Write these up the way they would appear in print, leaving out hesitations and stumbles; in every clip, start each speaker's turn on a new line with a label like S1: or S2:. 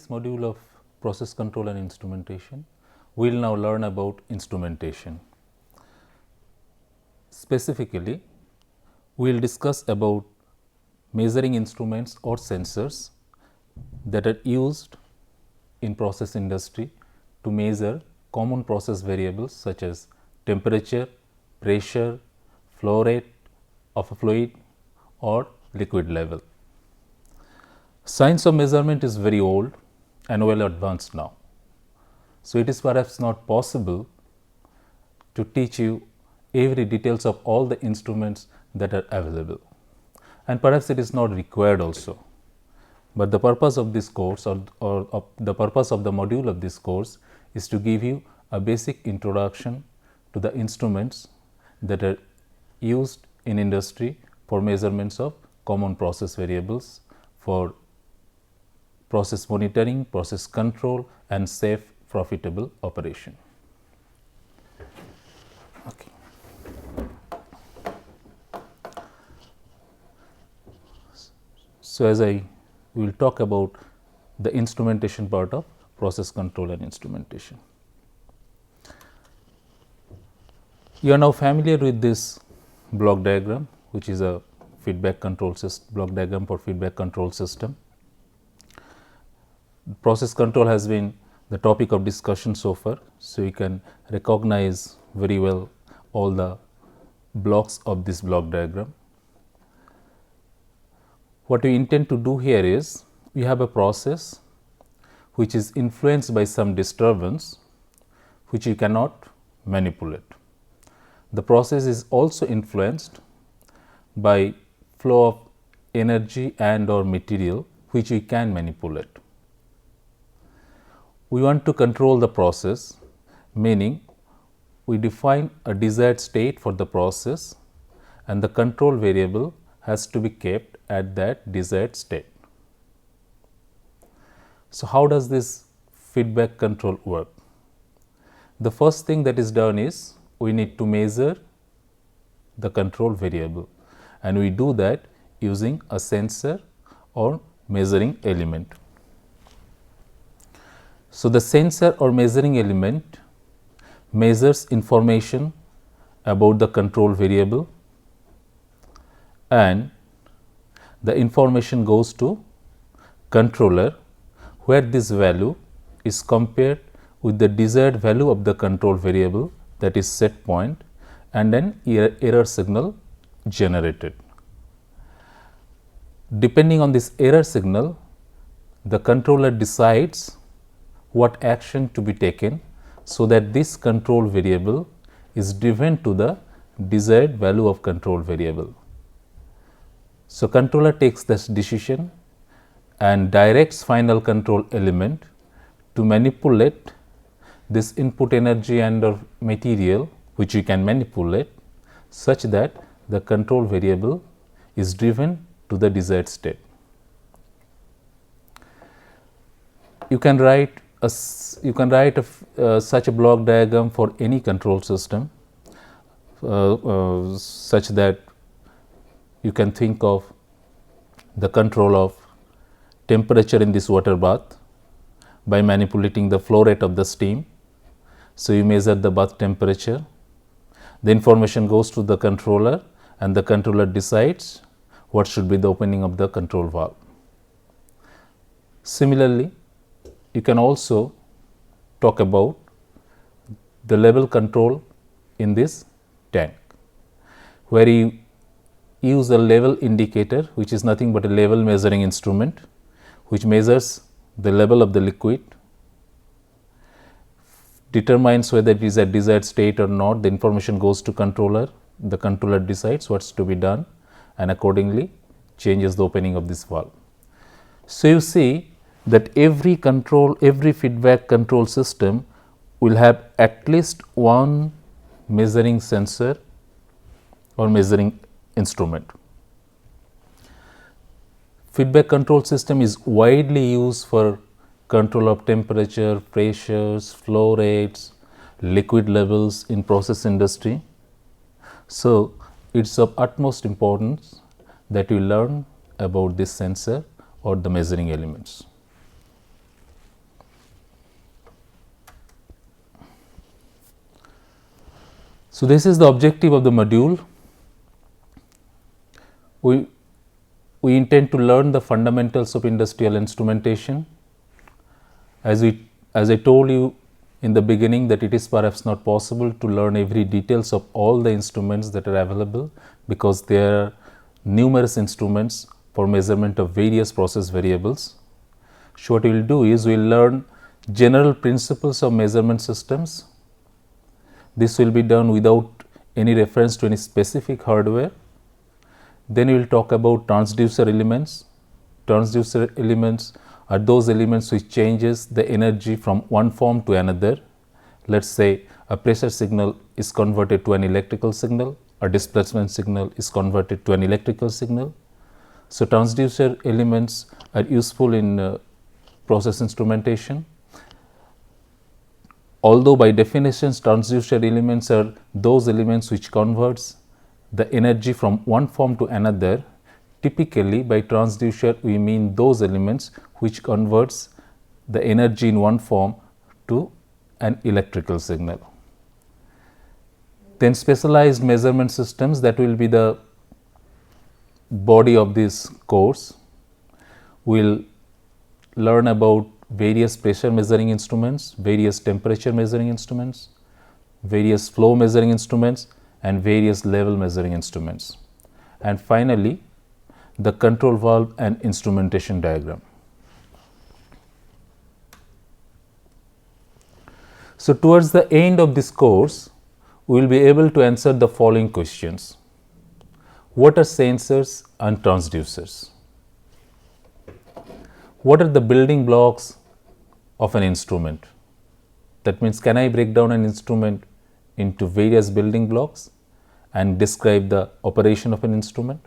S1: this module of process control and instrumentation, we will now learn about instrumentation. Specifically, we will discuss about measuring instruments or sensors that are used in process industry to measure common process variables such as temperature, pressure, flow rate of a fluid or liquid level. Science of measurement is very old and well advanced now. So, it is perhaps not possible to teach you every details of all the instruments that are available, and perhaps it is not required also. But the purpose of this course or the purpose of the module of this course is to give you a basic introduction to the instruments that are used in industry for measurements of common process variables for process monitoring, process control and safe profitable operation. Okay. So, as I will talk about the instrumentation part of process control and instrumentation. You are now familiar with this block diagram, which is a feedback control system, block diagram for feedback control system. Process control has been the topic of discussion so far. So, you can recognize very well all the blocks of this block diagram. What we intend to do here is, we have a process which is influenced by some disturbance which you cannot manipulate. The process is also influenced by flow of energy and or material which we can manipulate. We want to control the process, meaning we define a desired state for the process and the control variable has to be kept at that desired state. So, how does this feedback control work? The first thing that is done is, we need to measure the control variable, and we do that using a sensor or measuring element. So, the sensor or measuring element measures information about the control variable, and the information goes to controller, where this value is compared with the desired value of the control variable, that is set point, and an error signal generated. Depending on this error signal, the controller decides what action to be taken, so that this control variable is driven to the desired value of control variable. So, controller takes this decision and directs final control element to manipulate this input energy and or material which you can manipulate, such that the control variable is driven to the desired state. You can write such a block diagram for any control system, such that you can think of the control of temperature in this water bath by manipulating the flow rate of the steam. So, you measure the bath temperature, the information goes to the controller and the controller decides what should be the opening of the control valve. Similarly, you can also talk about the level control in this tank, where you use a level indicator, which is nothing but a level measuring instrument, which measures the level of the liquid, determines whether it is at desired state or not. The information goes to controller, the controller decides what is to be done and accordingly changes the opening of this valve. So, you see that every feedback control system will have at least one measuring sensor or measuring instrument. Feedback control system is widely used for control of temperature, pressures, flow rates, liquid levels in process industry. So, it is of utmost importance that you learn about this sensor or the measuring elements. So, this is the objective of the module. We intend to learn the fundamentals of industrial instrumentation. As I told you in the beginning, that it is perhaps not possible to learn every details of all the instruments that are available, because there are numerous instruments for measurement of various process variables. So, what we will do is we will learn general principles of measurement systems. This will be done without any reference to any specific hardware. Then we will talk about transducer elements. Transducer elements are those elements which changes the energy from one form to another. Let us say a pressure signal is converted to an electrical signal, a displacement signal is converted to an electrical signal. So, transducer elements are useful in process instrumentation. Although by definition transducer elements are those elements which converts the energy from one form to another, typically by transducer we mean those elements which converts the energy in one form to an electrical signal. Then specialized measurement systems, that will be the body of this course. We will learn about various pressure measuring instruments, various temperature measuring instruments, various flow measuring instruments, and various level measuring instruments. And finally, the control valve and instrumentation diagram. So, towards the end of this course, we will be able to answer the following questions. What are sensors and transducers? What are the building blocks of an instrument? That means, can I break down an instrument into various building blocks and describe the operation of an instrument?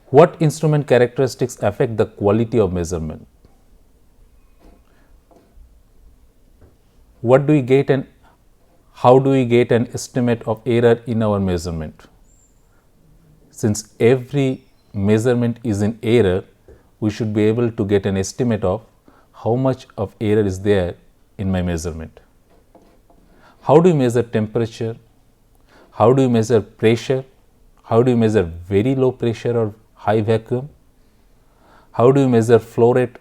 S1: What instrument characteristics affect the quality of measurement? What do we get and how do we get an estimate of error in our measurement? Since every measurement is in error, we should be able to get an estimate of how much of error is there in my measurement. How do you measure temperature? How do you measure pressure? How do you measure very low pressure or high vacuum? How do you measure flow rate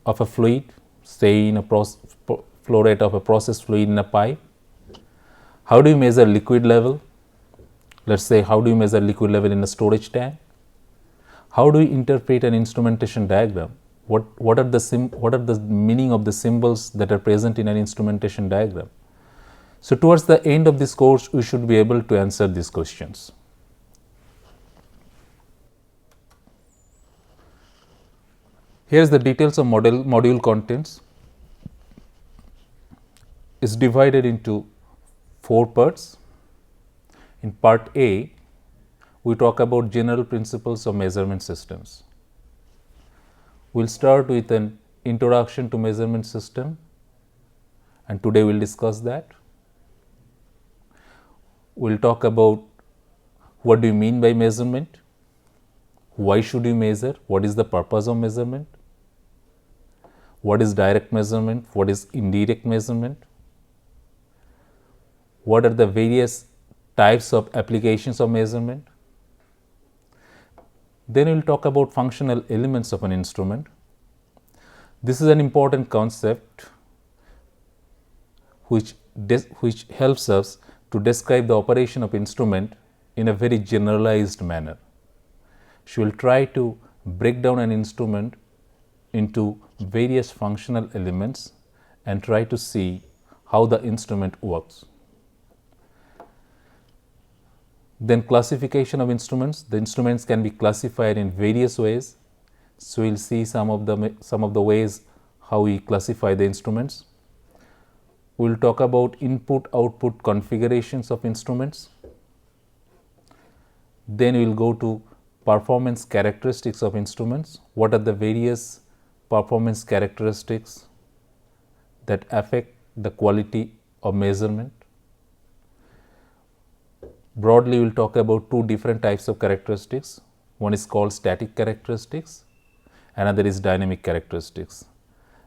S1: of a fluid, say in a flow rate of a process fluid in a pipe? How do you measure liquid level? Let us say, how do you measure liquid level in a storage tank? How do you interpret an instrumentation diagram? What are the meaning of the symbols that are present in an instrumentation diagram? So, towards the end of this course, we should be able to answer these questions. Here is the details of module contents. Is divided into 4 parts. In part A, we talk about general principles of measurement systems. We will start with an introduction to measurement system, and today we will discuss that. We will talk about what do you mean by measurement, why should you measure, what is the purpose of measurement, what is direct measurement, what is indirect measurement, what are the various types of applications of measurement. Then we will talk about functional elements of an instrument. This is an important concept which helps us to describe the operation of instrument in a very generalized manner. So, we will try to break down an instrument into various functional elements and try to see how the instrument works. Then classification of instruments. The instruments can be classified in various ways. So, we will see some of the ways how we classify the instruments. We will talk about input-output configurations of instruments. Then we will go to performance characteristics of instruments. What are the various performance characteristics that affect the quality of measurement? Broadly, we will talk about 2 different types of characteristics. One is called static characteristics, another is dynamic characteristics.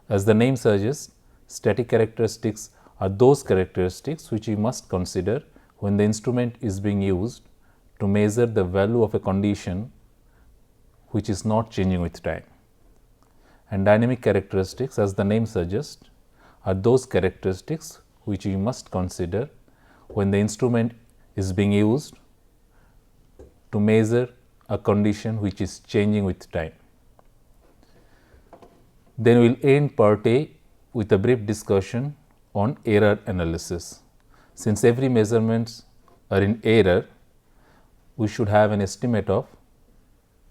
S1: As the name suggests, static characteristics are those characteristics which we must consider when the instrument is being used to measure the value of a condition which is not changing with time. And dynamic characteristics, as the name suggests, are those characteristics which you must consider when the instrument is being used to measure a condition which is changing with time. Then we will end part A with a brief discussion on error analysis. Since every measurements are in error, we should have an estimate of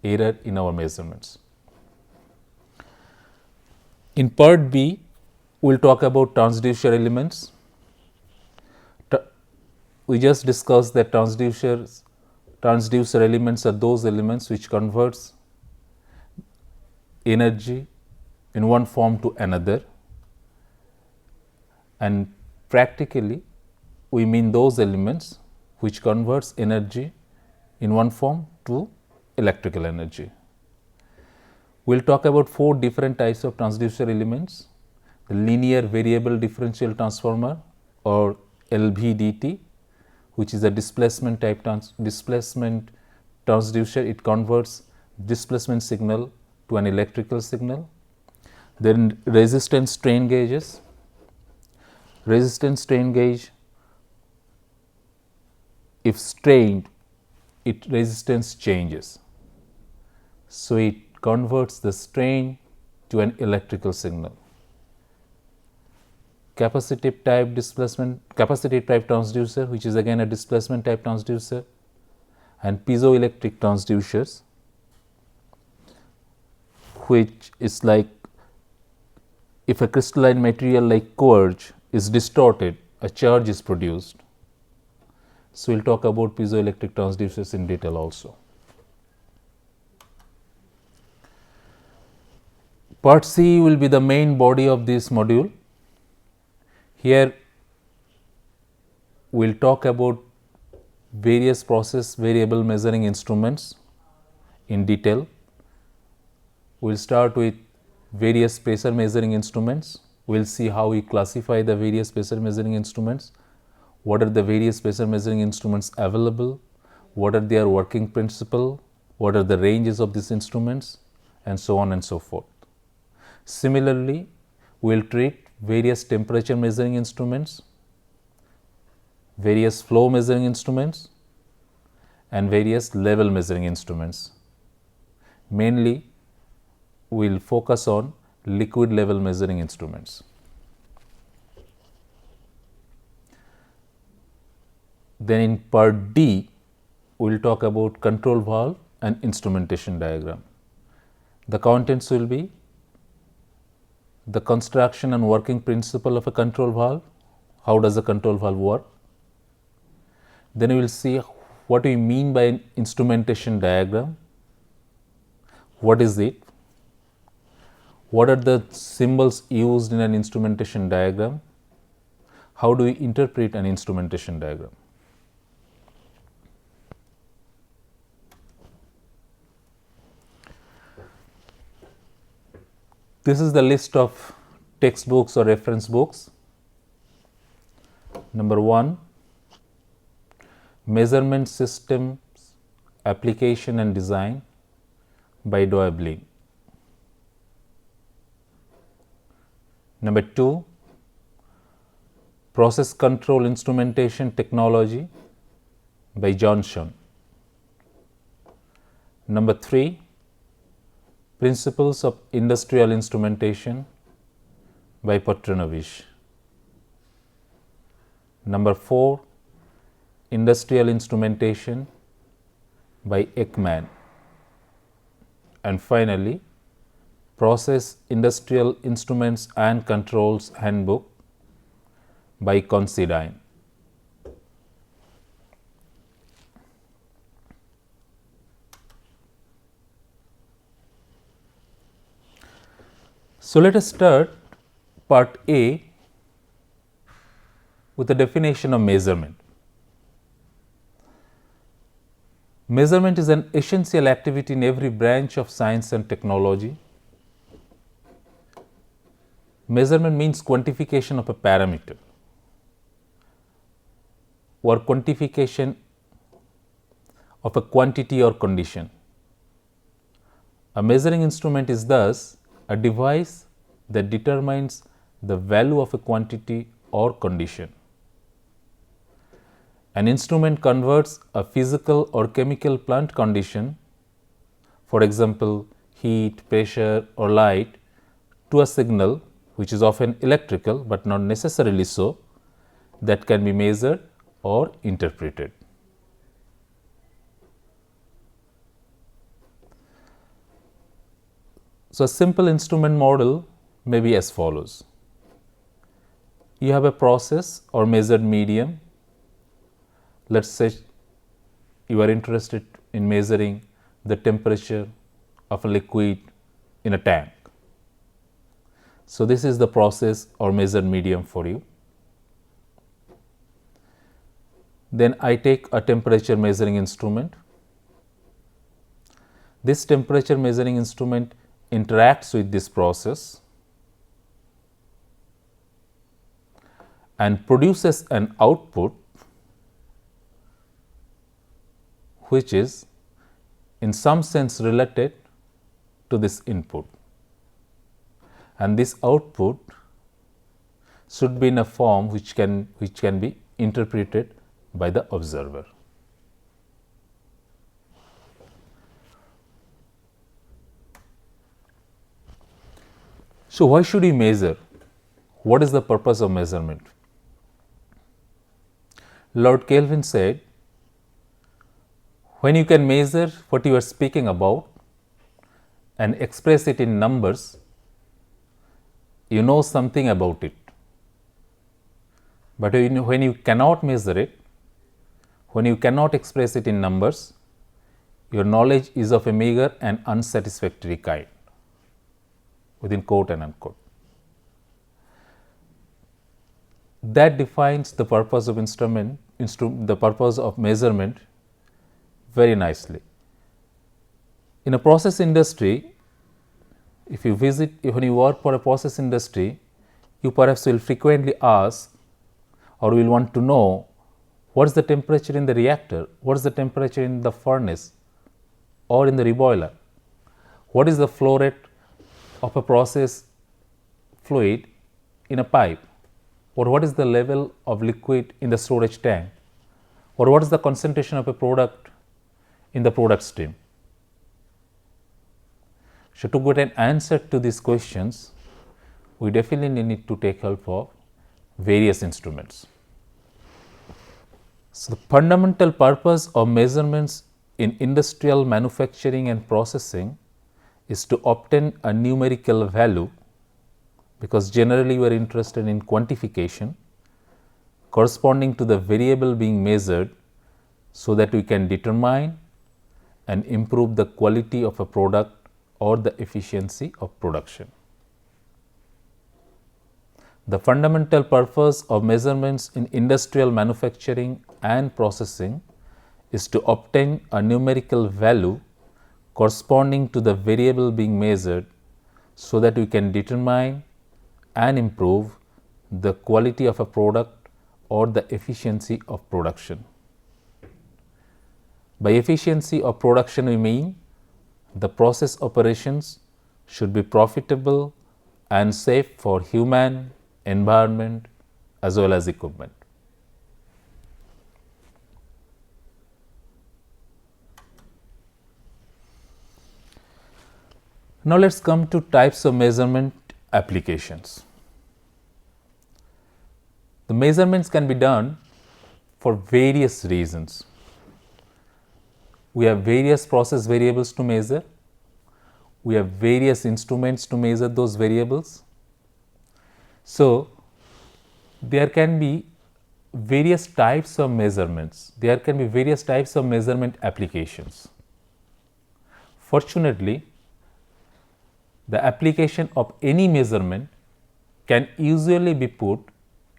S1: error in our measurements. In part B, we will talk about transducer elements. We just discussed that transducer elements are those elements which converts energy in one form to another, and practically we mean those elements which converts energy in one form to electrical energy. We will talk about 4 different types of transducer elements: the linear variable differential transformer or LVDT, which is a displacement transducer. It converts displacement signal to an electrical signal. Then resistance strain gauges. Resistance strain gauge, if strained, resistance changes. So it converts the strain to an electrical signal. Capacitive type transducer, which is again a displacement type transducer, and piezoelectric transducers, which is like if a crystalline material like quartz is distorted, a charge is produced. So, we will talk about piezoelectric transducers in detail also. Part C will be the main body of this module. Here we will talk about various process variable measuring instruments in detail. We will start with various pressure measuring instruments. We will see how we classify the various pressure measuring instruments, what are the various pressure measuring instruments available, what are their working principle, what are the ranges of these instruments, and so on and so forth. Similarly, we will treat various temperature measuring instruments, various flow measuring instruments, and various level measuring instruments. Mainly, we will focus on liquid level measuring instruments. Then in part D, we will talk about control valve and instrumentation diagram. The contents will be the construction and working principle of a control valve, how does a control valve work. Then we will see what we mean by an instrumentation diagram, what is it, what are the symbols used in an instrumentation diagram, how do we interpret an instrumentation diagram. This is the list of textbooks or reference books. Number 1, Measurement Systems Application and Design by Doebling. Number 2, Process Control Instrumentation Technology by Johnson. Number 3, Principles of Industrial Instrumentation by Petronovich. Number 4, Industrial Instrumentation by Ekman. And finally, Process Industrial Instruments and Controls Handbook by Considine. So, let us start part A with a definition of measurement. Measurement is an essential activity in every branch of science and technology. Measurement means quantification of a parameter. or quantification of a quantity or condition. A measuring instrument is thus a device that determines the value of a quantity or condition. An instrument converts a physical or chemical plant condition, for example, heat, pressure, or light, to a signal which is often electrical but not necessarily so, that can be measured or interpreted. So, a simple instrument model may be as follows. You have a process or measured medium. Let us say you are interested in measuring the temperature of a liquid in a tank. So, this is the process or measured medium for you. Then I take a temperature measuring instrument. This temperature measuring instrument interacts with this process and produces an output which is in some sense related to this input, and this output should be in a form which can be interpreted by the observer. So, why should we measure? What is the purpose of measurement? Lord Kelvin said, when you can measure what you are speaking about and express it in numbers, you know something about it. But when you cannot measure it, when you cannot express it in numbers, your knowledge is of a meager and unsatisfactory kind, within quote and unquote. That defines the purpose of the purpose of measurement very nicely. In a process industry, when you work for a process industry, you perhaps will frequently ask or will want to know what is the temperature in the reactor, what is the temperature in the furnace or in the reboiler, what is the flow rate of a process fluid in a pipe, or what is the level of liquid in the storage tank, or what is the concentration of a product in the product stream. So, to get an answer to these questions, we definitely need to take help of various instruments. So, the fundamental purpose of measurements in industrial manufacturing and processing is to obtain a numerical value, because generally we are interested in quantification corresponding to the variable being measured, so that we can determine and improve the quality of a product or the efficiency of production. The fundamental purpose of measurements in industrial manufacturing and processing is to obtain a numerical value corresponding to the variable being measured, so that we can determine and improve the quality of a product or the efficiency of production. By efficiency of production, we mean the process operations should be profitable and safe for human, environment as well as equipment. Now, let us come to types of measurement applications. The measurements can be done for various reasons. We have various process variables to measure. We have various instruments to measure those variables. So, there can be various types of measurements. There can be various types of measurement applications. Fortunately, the application of any measurement can usually be put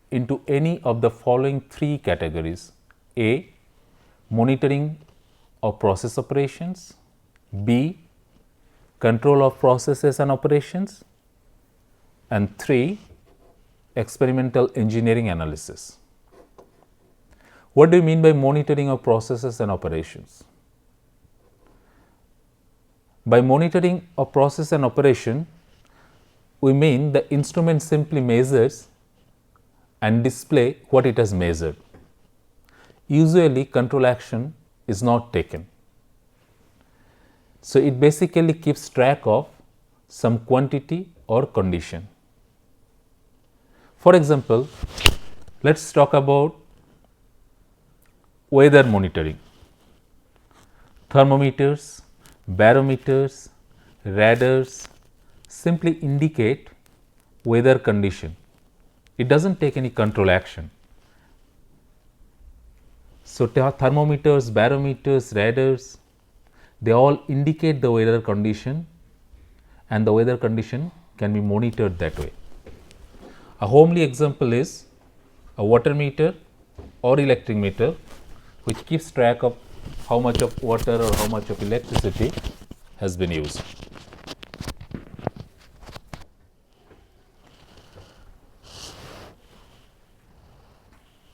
S1: into any of the following three categories: A, monitoring of process operations; B, control of processes and operations; and 3, experimental engineering analysis. What do you mean by monitoring of processes and operations? By monitoring a process and operation, we mean the instrument simply measures and display what it has measured. Usually control action is not taken. So, it basically keeps track of some quantity or condition. For example, let us talk about weather monitoring. Thermometers, barometers, radars simply indicate weather condition. It does not take any control action. So, thermometers, barometers, radars, they all indicate the weather condition, and the weather condition can be monitored that way. A homely example is a water meter or electric meter, which keeps track of how much of water or how much of electricity has been used.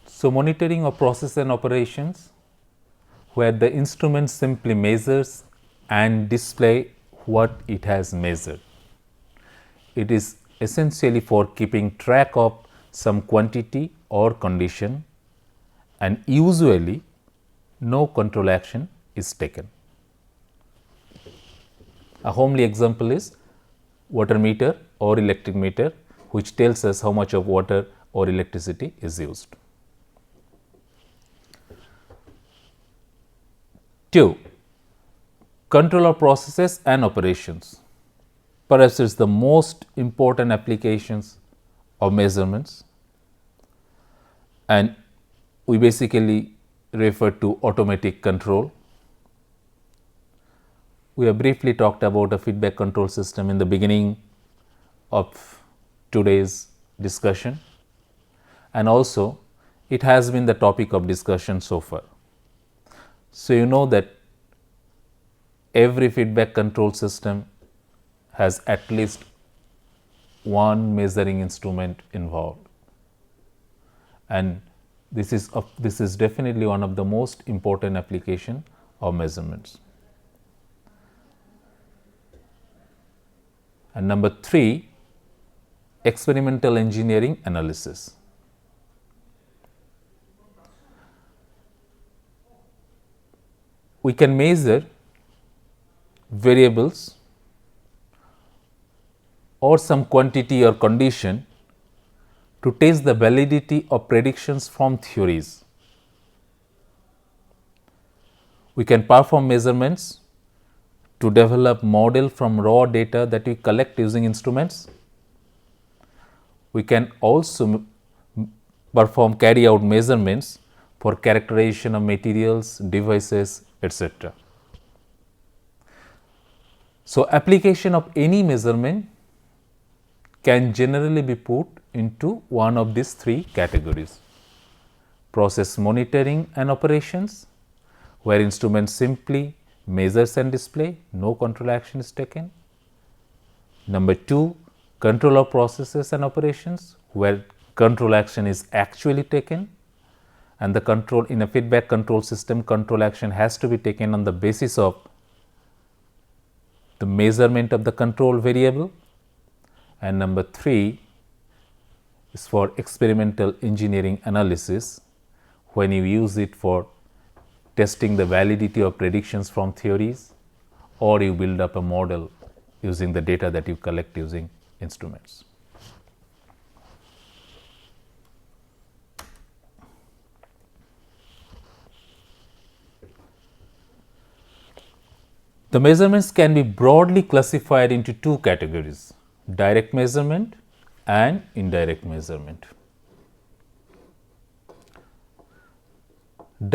S1: So, monitoring of process and operations, where the instrument simply measures and display what it has measured. It is essentially for keeping track of some quantity or condition, and usually no control action is taken. A homely example is water meter or electric meter, which tells us how much of water or electricity is used. 2. Control of processes and operations. Perhaps it is the most important applications of measurements, and we basically refer to automatic control. We have briefly talked about a feedback control system in the beginning of today's discussion, and also it has been the topic of discussion so far. So, you know that every feedback control system has at least one measuring instrument involved, and this is definitely one of the most important application of measurements. And number 3, experimental engineering analysis. We can measure variables or some quantity or condition to test the validity of predictions from theories. We can perform measurements to develop model from raw data that we collect using instruments. We can also carry out measurements for characterization of materials, devices, etc. So, application of any measurement can generally be put into one of these 3 categories: process monitoring and operations, where instrument simply measures and display, no control action is taken. Number 2, control of processes and operations, where control action is actually taken, and the control in a feedback control system, control action has to be taken on the basis of the measurement of the control variable. And number 3 is for experimental engineering analysis, when you use it for testing the validity of predictions from theories, or you build up a model using the data that you collect using instruments. The measurements can be broadly classified into 2 categories: direct measurement and indirect measurement.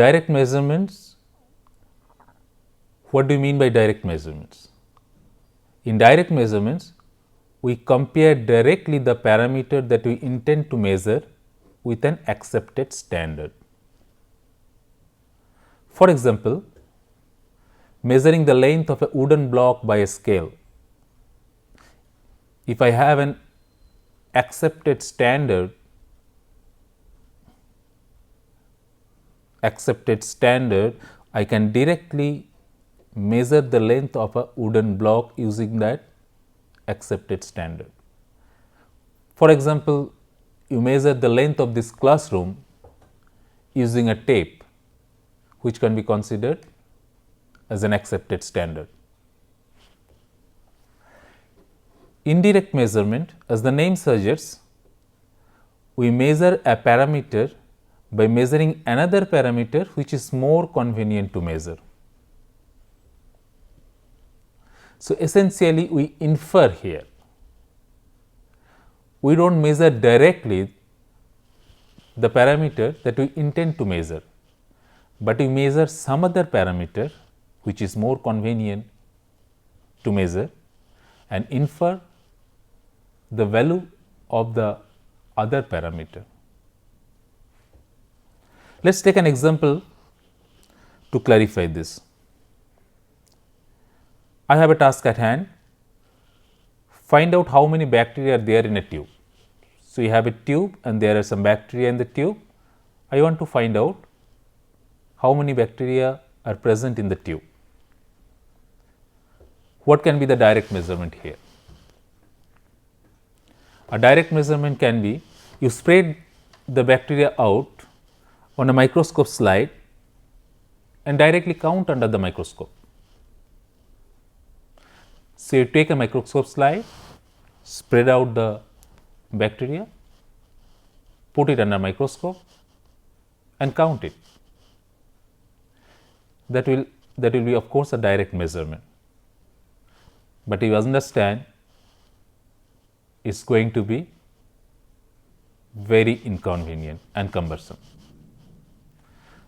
S1: Direct measurements, what do you mean by direct measurements? In direct measurements, we compare directly the parameter that we intend to measure with an accepted standard. For example, measuring the length of a wooden block by a scale. If I have an accepted standard, accepted standard, I can directly measure the length of a wooden block using that accepted standard. For example, you measure the length of this classroom using a tape, which can be considered as an accepted standard. Indirect measurement, as the name suggests, we measure a parameter by measuring another parameter which is more convenient to measure. So, essentially we infer here. We do not measure directly the parameter that we intend to measure, but we measure some other parameter which is more convenient to measure and infer the value of the other parameter. Let us take an example to clarify this. I have a task at hand. Find out how many bacteria are there in a tube. So, you have a tube and there are some bacteria in the tube. I want to find out how many bacteria are present in the tube. What can be the direct measurement here? A direct measurement can be, you spread the bacteria out on a microscope slide and directly count under the microscope. So, you take a microscope slide, spread out the bacteria, put it under microscope and count it. That will be of course a direct measurement, but you understand it is going to be very inconvenient and cumbersome.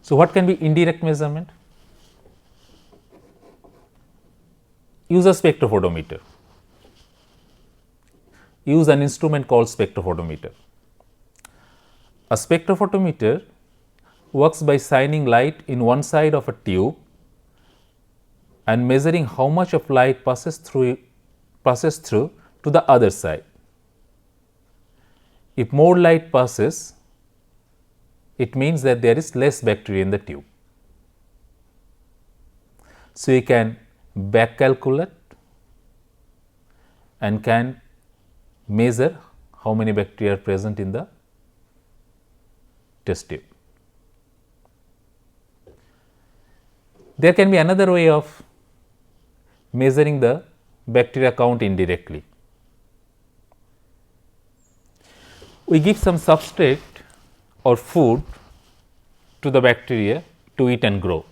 S1: So, what can be indirect measurement? Use a spectrophotometer. Use an instrument called spectrophotometer. A spectrophotometer works by shining light in one side of a tube and measuring how much of light passes through to the other side. If more light passes, it means that there is less bacteria in the tube. So, you can back calculate and can measure how many bacteria are present in the test tube. There can be another way of measuring the bacteria count indirectly. We give some substrate or food to the bacteria to eat and grow.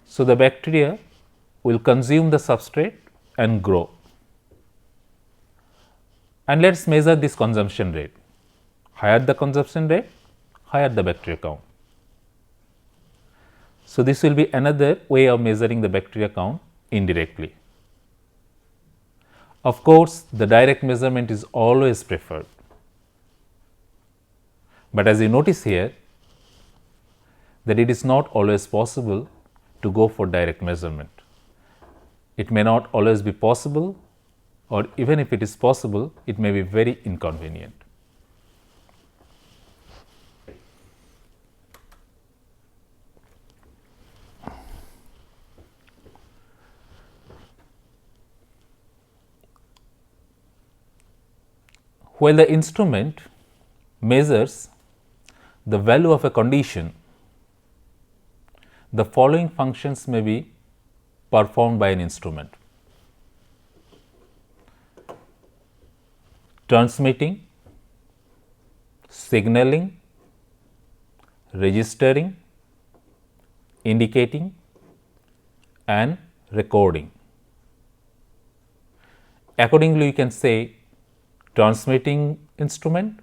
S1: So, the bacteria will consume the substrate and grow. And let us measure this consumption rate. Higher the consumption rate, higher the bacteria count. So, this will be another way of measuring the bacteria count indirectly. Of course, the direct measurement is always preferred, but as you notice here that it is not always possible to go for direct measurement. It may not always be possible, or even if it is possible, it may be very inconvenient. While the instrument measures the value of a condition, the following functions may be performed by an instrument: transmitting, signaling, registering, indicating and recording. Accordingly, you can say transmitting instrument,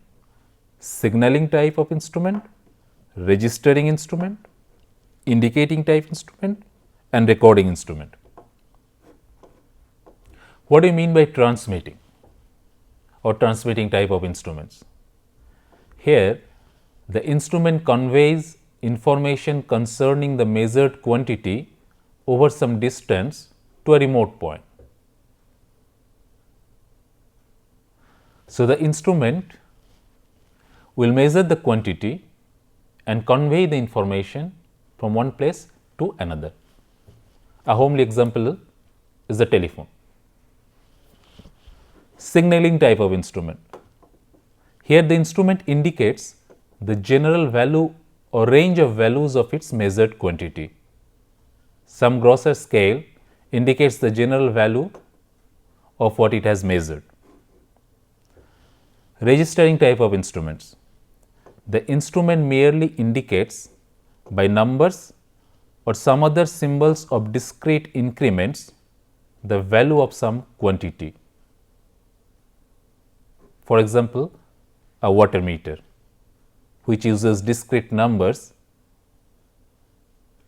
S1: signaling type of instrument, registering instrument, indicating type instrument and recording instrument. What do you mean by transmitting or transmitting type of instruments? Here the instrument conveys information concerning the measured quantity over some distance to a remote point. So, the instrument We will measure the quantity and convey the information from one place to another. A homely example is the telephone. Signaling type of instrument. Here the instrument indicates the general value or range of values of its measured quantity. Some grosser scale indicates the general value of what it has measured. Registering type of instruments. The instrument merely indicates by numbers or some other symbols of discrete increments the value of some quantity. For example, a water meter, which uses discrete numbers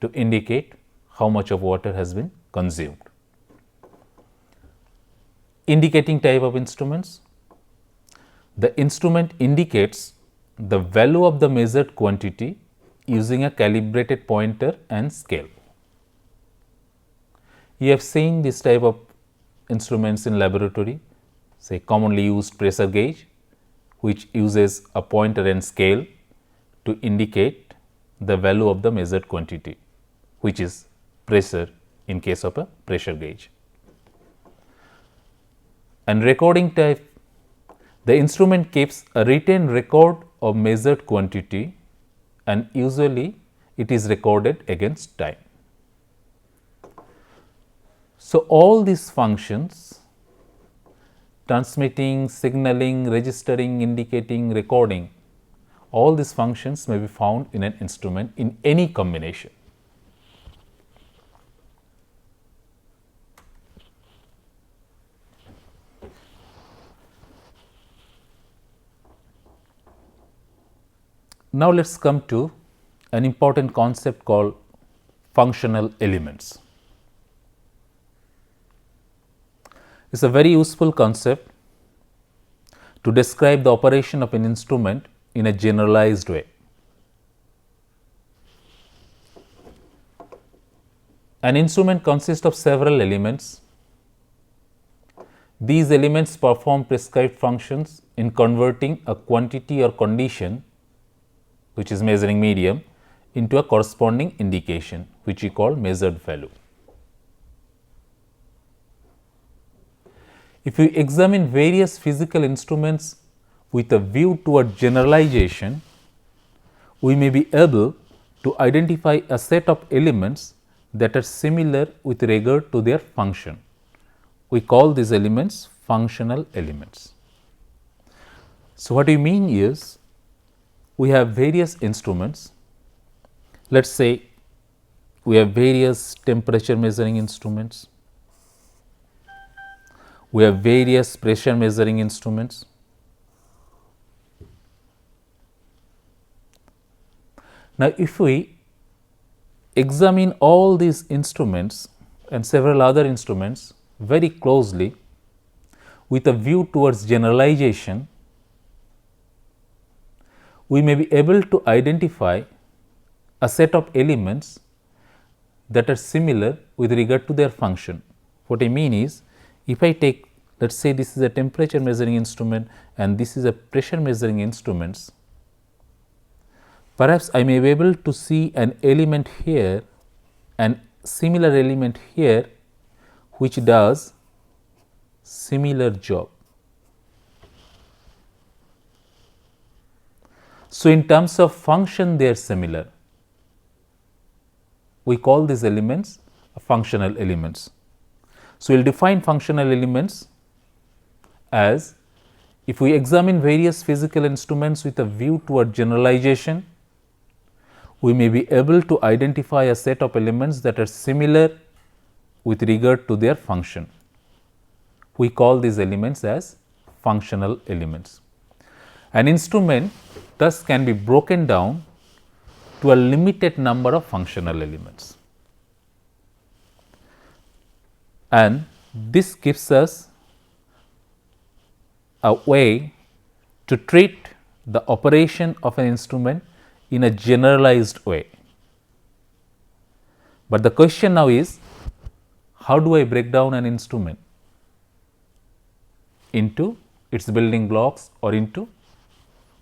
S1: to indicate how much of water has been consumed. Indicating type of instruments. The instrument indicates the value of the measured quantity using a calibrated pointer and scale. You have seen this type of instruments in laboratory, say commonly used pressure gauge, which uses a pointer and scale to indicate the value of the measured quantity, which is pressure in case of a pressure gauge. And recording type, the instrument keeps a written record of measured quantity and usually it is recorded against time. So, all these functions, transmitting, signaling, registering, indicating, recording, all these functions may be found in an instrument in any combination. Now, let us come to an important concept called functional elements. It is a very useful concept to describe the operation of an instrument in a generalized way. An instrument consists of several elements. These elements perform prescribed functions in converting a quantity or condition, which is measuring medium, into a corresponding indication, which we call measured value. If we examine various physical instruments with a view toward generalization, we may be able to identify a set of elements that are similar with regard to their function. We call these elements functional elements. So, what we mean is, we have various instruments. Let us say we have various temperature measuring instruments, we have various pressure measuring instruments. Now, if we examine all these instruments and several other instruments very closely with a view towards generalization, we may be able to identify a set of elements that are similar with regard to their function. What I mean is, if I take, let us say this is a temperature measuring instrument and this is a pressure measuring instruments, perhaps I may be able to see an element here and similar element here which does similar job. So, in terms of function they are similar. We call these elements functional elements. So, we will define functional elements as, if we examine various physical instruments with a view toward generalization, we may be able to identify a set of elements that are similar with regard to their function. We call these elements as functional elements. An instrument thus can be broken down to a limited number of functional elements, and this gives us a way to treat the operation of an instrument in a generalized way. But the question now is, how do I break down an instrument into its building blocks or into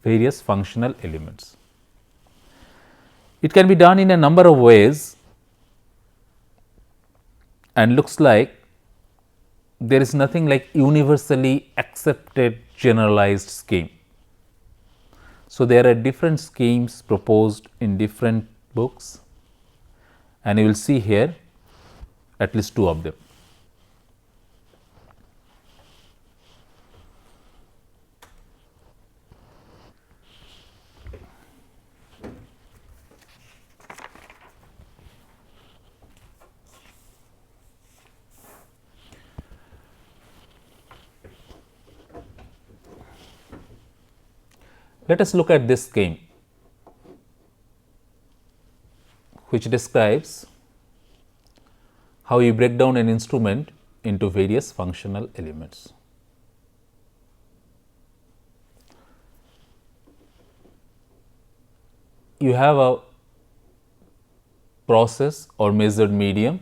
S1: various functional elements. It can be done in a number of ways and looks like there is nothing like universally accepted generalized scheme. So, there are different schemes proposed in different books, and you will see here at least two of them. Let us look at this scheme, which describes how you break down an instrument into various functional elements. You have a process or measured medium,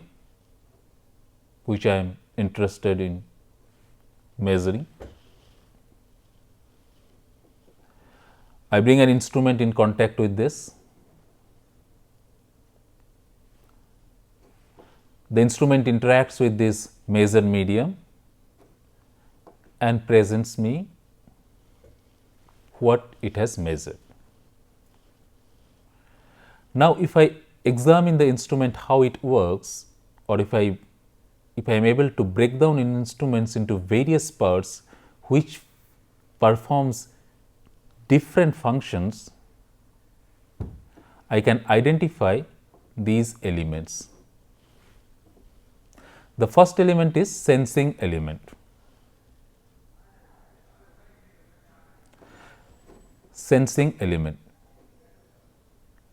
S1: which I am interested in measuring. I bring an instrument in contact with this. The instrument interacts with this measured medium and presents me what it has measured. Now, if I examine the instrument how it works, or if I am able to break down instruments into various parts which performs different functions, I can identify these elements. The first element is sensing element. Sensing element.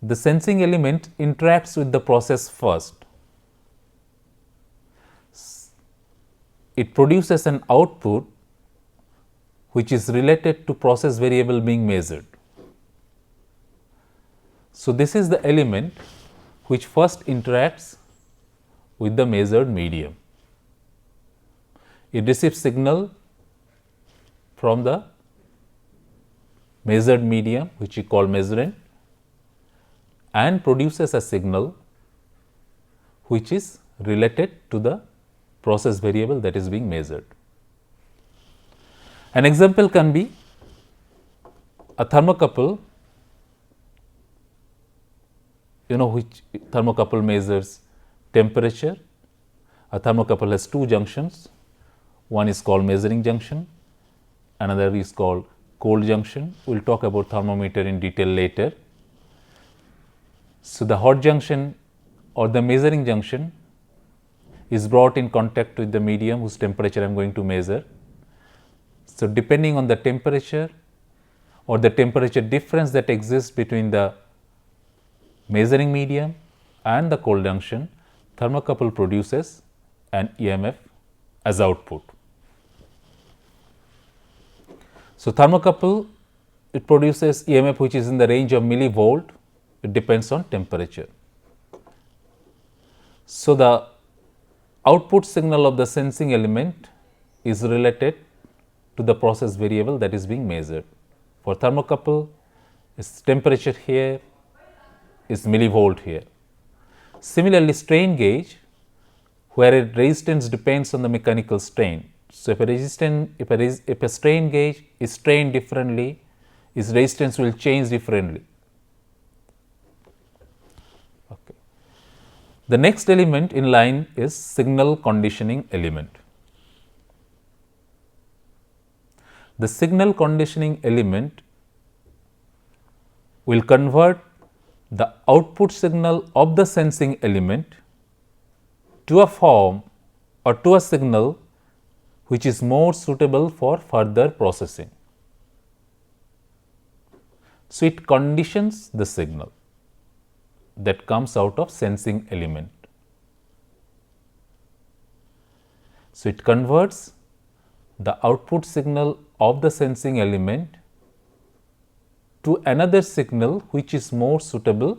S1: The sensing element interacts with the process first. It produces an output which is related to process variable being measured. So, this is the element which first interacts with the measured medium. It receives signal from the measured medium, which we call measurand, and produces a signal which is related to the process variable that is being measured. An example can be a thermocouple, which thermocouple measures temperature. A thermocouple has two junctions. One is called measuring junction, another is called cold junction. We will talk about thermometer in detail later. So, the hot junction or the measuring junction is brought in contact with the medium whose temperature I am going to measure. So, depending on the temperature or the temperature difference that exists between the measuring medium and the cold junction, thermocouple produces an EMF as output. So, thermocouple, it produces EMF which is in the range of millivolt. It depends on temperature. So, the output signal of the sensing element is related to the process variable that is being measured. For thermocouple, its temperature here is millivolt here. Similarly, strain gauge, where a resistance depends on the mechanical strain. So, if a strain gauge is strained differently, its resistance will change differently. Okay. The next element in line is signal conditioning element. The signal conditioning element will convert the output signal of the sensing element to a form or to a signal which is more suitable for further processing. So, it conditions the signal that comes out of sensing element. So, it converts the output signal of the sensing element to another signal which is more suitable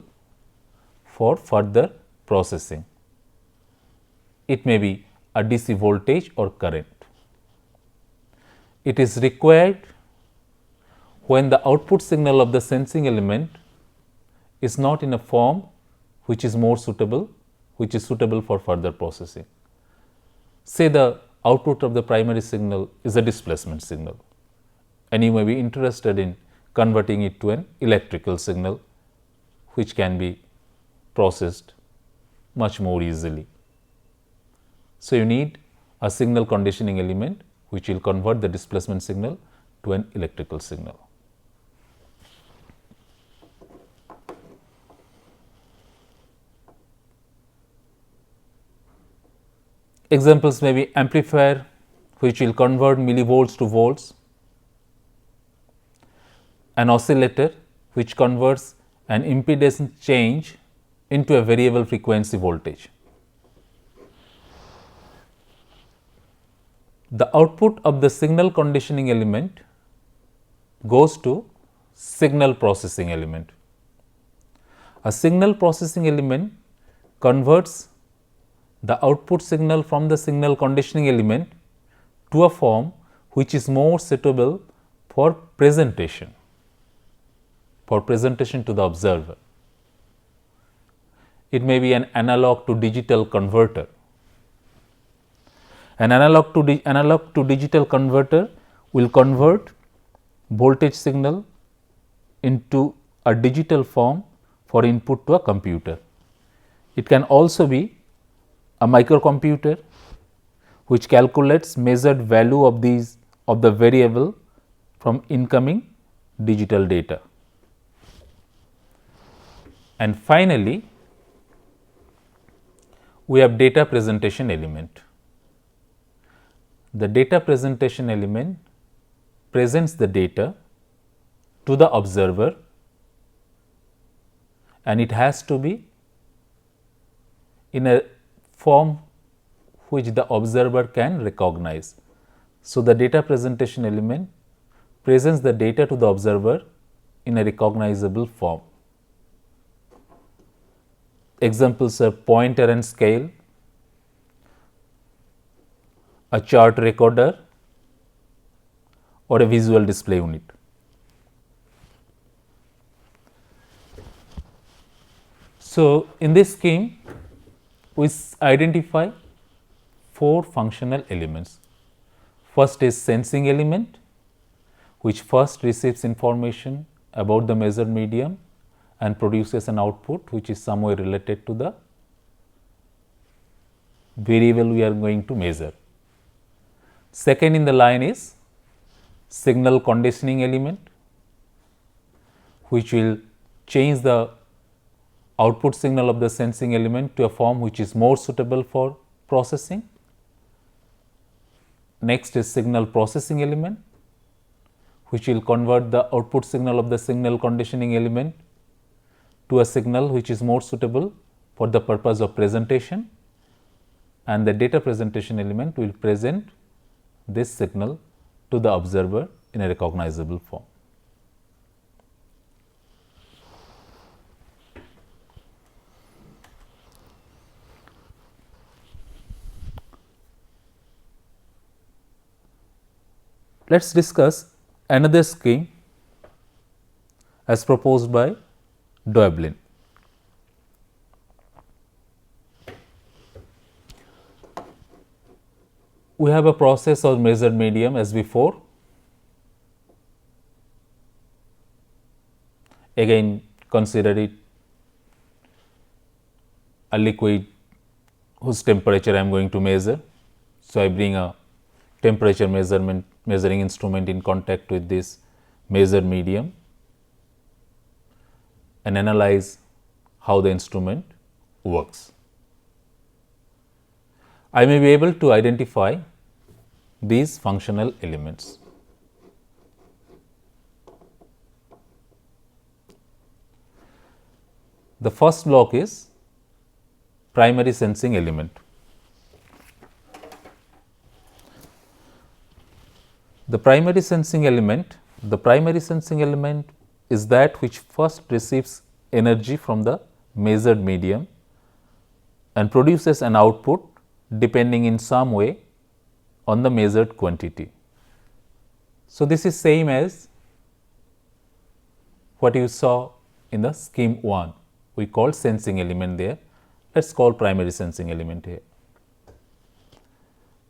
S1: for further processing. It may be a DC voltage or current. It is required when the output signal of the sensing element is not in a form which is more suitable, which is suitable for further processing. Say the output of the primary signal is a displacement signal, and you may be interested in converting it to an electrical signal which can be processed much more easily. So, you need a signal conditioning element which will convert the displacement signal to an electrical signal. Examples may be amplifier which will convert millivolts to volts, an oscillator which converts an impedance change into a variable frequency voltage. The output of the signal conditioning element goes to signal processing element. A signal processing element converts the output signal from the signal conditioning element to a form which is more suitable for presentation to the observer. It may be an analog to digital converter. An analog to digital converter will convert voltage signal into a digital form for input to a computer. It can also be a microcomputer which calculates measured value of the variable from incoming digital data. And finally, we have data presentation element. The data presentation element presents the data to the observer, and it has to be in a form which the observer can recognize. So, the data presentation element presents the data to the observer in a recognizable form. Examples are pointer and scale, a chart recorder, or a visual display unit. So, in this scheme, we identify 4 functional elements. First is sensing element, which first receives information about the measured medium and produces an output which is somewhere related to the variable we are going to measure. Second in the line is signal conditioning element, which will change the output signal of the sensing element to a form which is more suitable for processing. Next is signal processing element, which will convert the output signal of the signal conditioning element to a signal which is more suitable for the purpose of presentation, and the data presentation element will present this signal to the observer in a recognizable form. Let us discuss another scheme as proposed by Doeblin. We have a process or measured medium as before. Again, consider it a liquid whose temperature I am going to measure. So, I bring a temperature measuring instrument in contact with this measured medium and analyze how the instrument works. I may be able to identify these functional elements. The first block is primary sensing element. The primary sensing element is that which first receives energy from the measured medium and produces an output depending in some way on the measured quantity. So, this is same as what you saw in the scheme 1. We call sensing element there. Let us call primary sensing element here.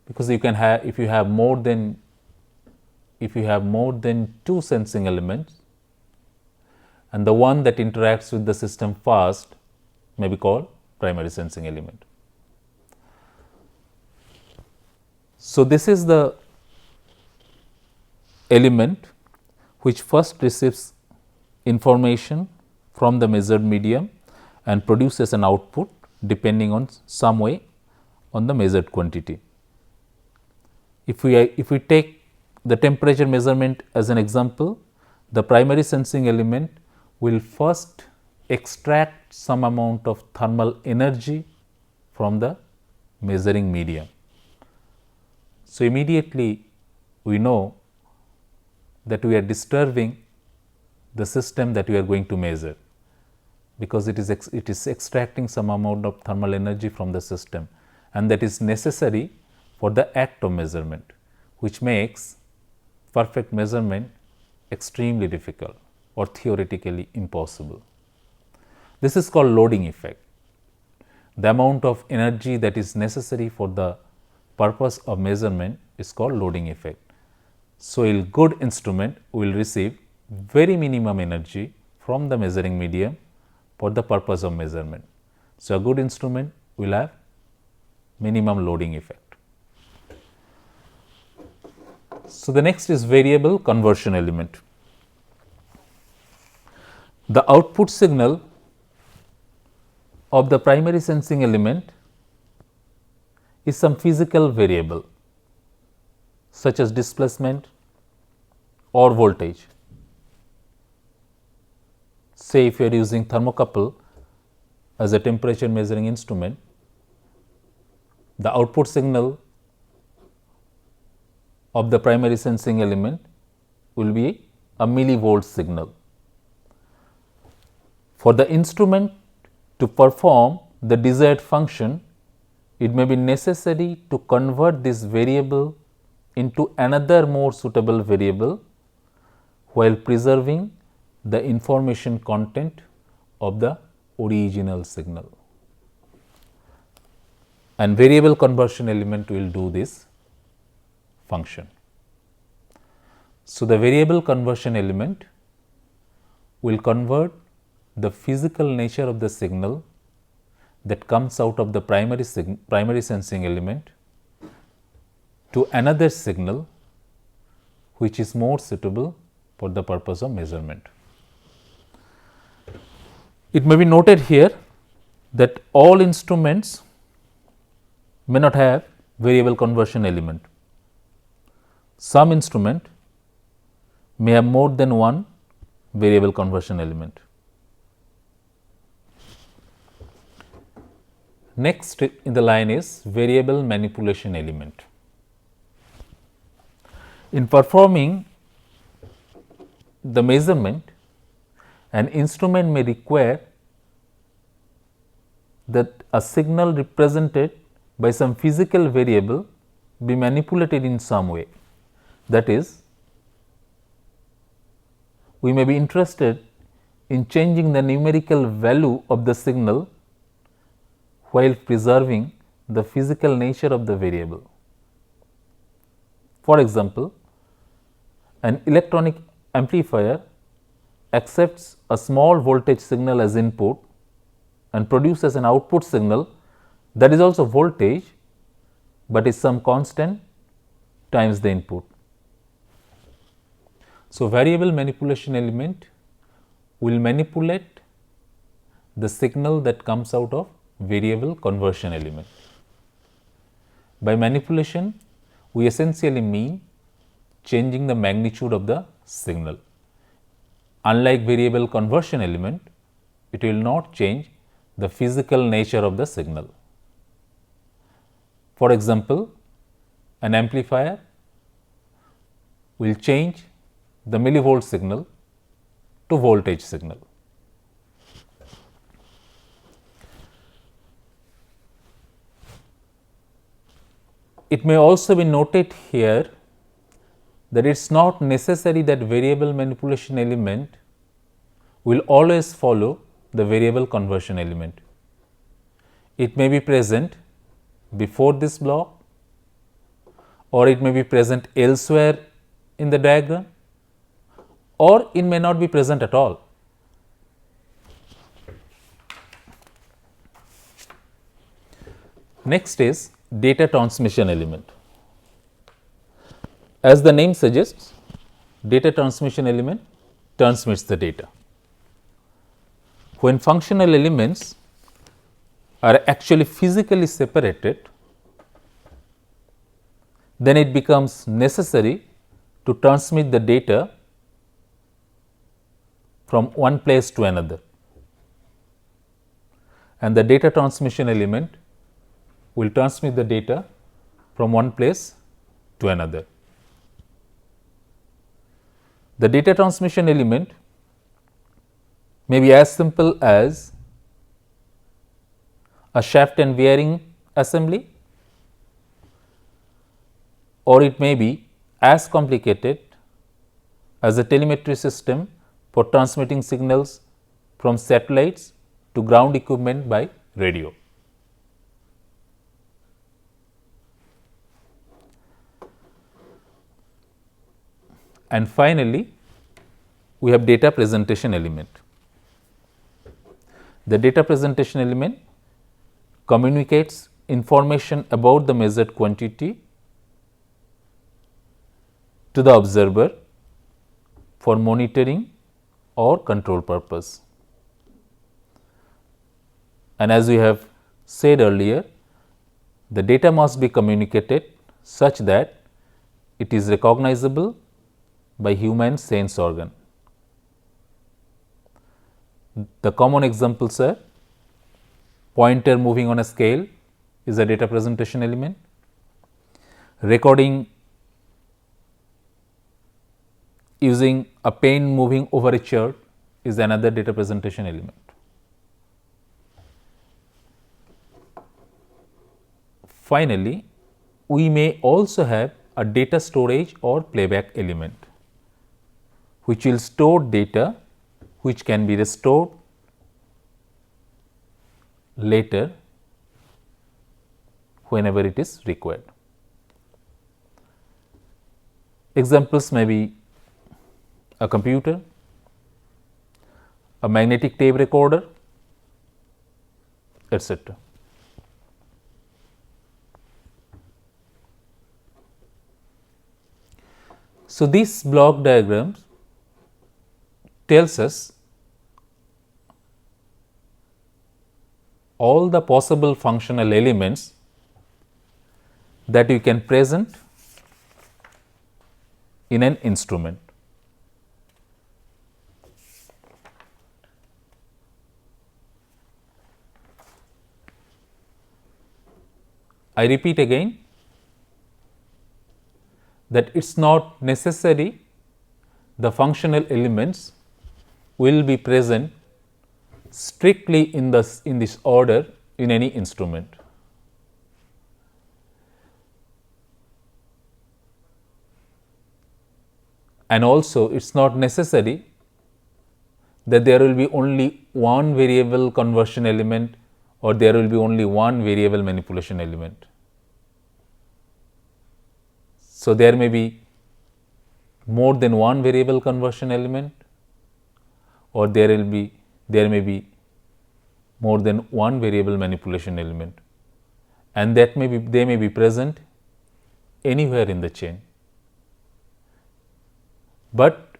S1: Because you can have, if you have more than 2 sensing elements, and the one that interacts with the system first may be called primary sensing element. So, this is the element which first receives information from the measured medium and produces an output depending on some way on the measured quantity. If we take the temperature measurement as an example, the primary sensing element will first extract some amount of thermal energy from the measuring medium. So, immediately we know that we are disturbing the system that we are going to measure, because it is extracting some amount of thermal energy from the system, and that is necessary for the act of measurement, which makes perfect measurement extremely difficult or theoretically impossible. This is called loading effect. The amount of energy that is necessary for the purpose of measurement is called loading effect. So, a good instrument will receive very minimum energy from the measuring medium for the purpose of measurement. So, a good instrument will have minimum loading effect. So, the next is variable conversion element. The output signal of the primary sensing element is some physical variable such as displacement or voltage. Say if you are using thermocouple as a temperature measuring instrument, the output signal of the primary sensing element will be a millivolt signal. For the instrument to perform the desired function, it may be necessary to convert this variable into another more suitable variable while preserving the information content of the original signal. And variable conversion element will do this function. So, the variable conversion element will convert the physical nature of the signal that comes out of the primary sensing element to another signal which is more suitable for the purpose of measurement. It may be noted here that all instruments may not have variable conversion element. Some instrument may have more than one variable conversion element. Next in the line is variable manipulation element. In performing the measurement, an instrument may require that a signal represented by some physical variable be manipulated in some way. That is, we may be interested in changing the numerical value of the signal while preserving the physical nature of the variable. For example, an electronic amplifier accepts a small voltage signal as input and produces an output signal that is also voltage, but is some constant times the input. So, variable manipulation element will manipulate the signal that comes out of variable conversion element. By manipulation, we essentially mean changing the magnitude of the signal. Unlike variable conversion element, it will not change the physical nature of the signal. For example, an amplifier will change the millivolt signal to voltage signal. It may also be noted here that it is not necessary that variable manipulation element will always follow the variable conversion element. It may be present before this block, or it may be present elsewhere in the diagram, or it may not be present at all. Next is data transmission element. As the name suggests, data transmission element transmits the data. When functional elements are actually physically separated, then it becomes necessary to transmit the data from one place to another, and the data transmission element will transmit the data from one place to another. The data transmission element may be as simple as a shaft and bearing assembly, or it may be as complicated as a telemetry system for transmitting signals from satellites to ground equipment by radio. And finally, we have data presentation element. The data presentation element communicates information about the measured quantity to the observer for monitoring or control purpose. And as we have said earlier, the data must be communicated such that it is recognizable by human sense organ. The common examples are pointer moving on a scale is a data presentation element, recording using a pen moving over a chart is another data presentation element. Finally, we may also have a data storage or playback element, which will store data which can be restored later whenever it is required. Examples may be a computer, a magnetic tape recorder, etc. So, these block diagrams tells us all the possible functional elements that you can present in an instrument. I repeat again that it is not necessary the functional elements will be present strictly in this order in any instrument. And also it is not necessary that there will be only one variable conversion element or there will be only one variable manipulation element. So, there may be more than one variable conversion element, or there may be more than one variable manipulation element, and they may be present anywhere in the chain. But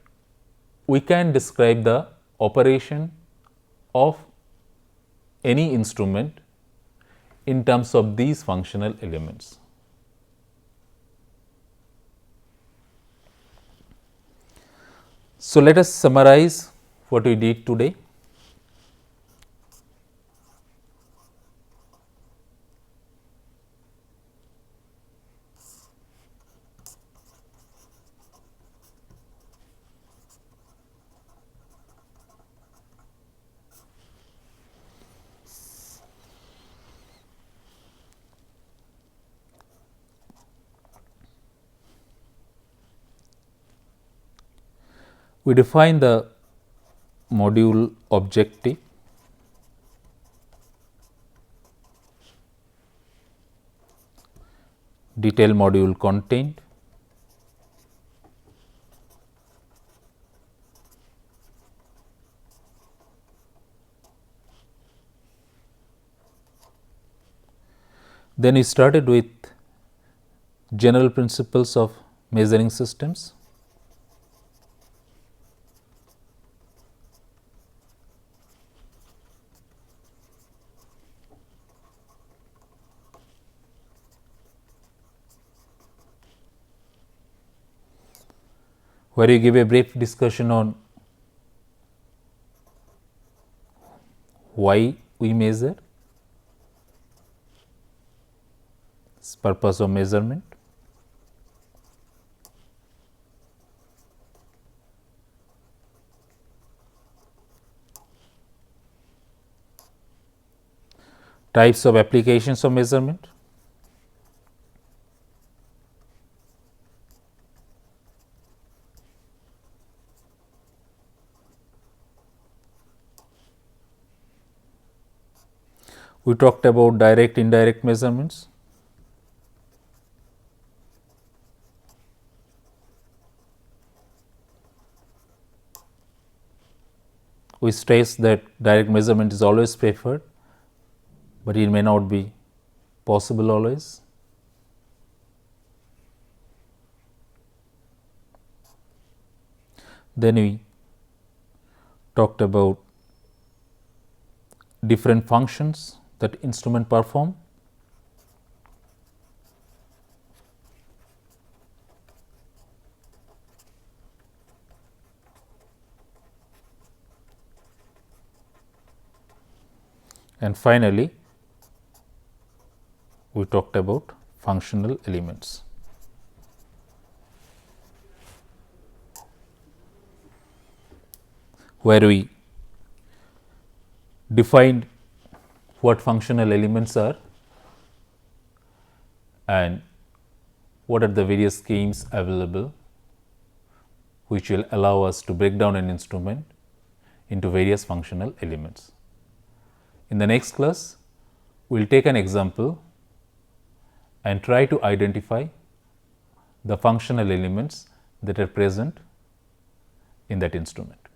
S1: we can describe the operation of any instrument in terms of these functional elements. So, let us summarize what we did today. We define the module objective, detail module content, then we started with general principles of measuring systems. Where you give a brief discussion on why we measure, purpose of measurement, types of applications of measurement, we talked about direct indirect measurements, we stress that direct measurement is always preferred, but it may not be possible always. Then we talked about different functions that instrument perform, and finally we talked about functional elements. Where we defined what functional elements are and what are the various schemes available which will allow us to break down an instrument into various functional elements. In the next class, we will take an example and try to identify the functional elements that are present in that instrument.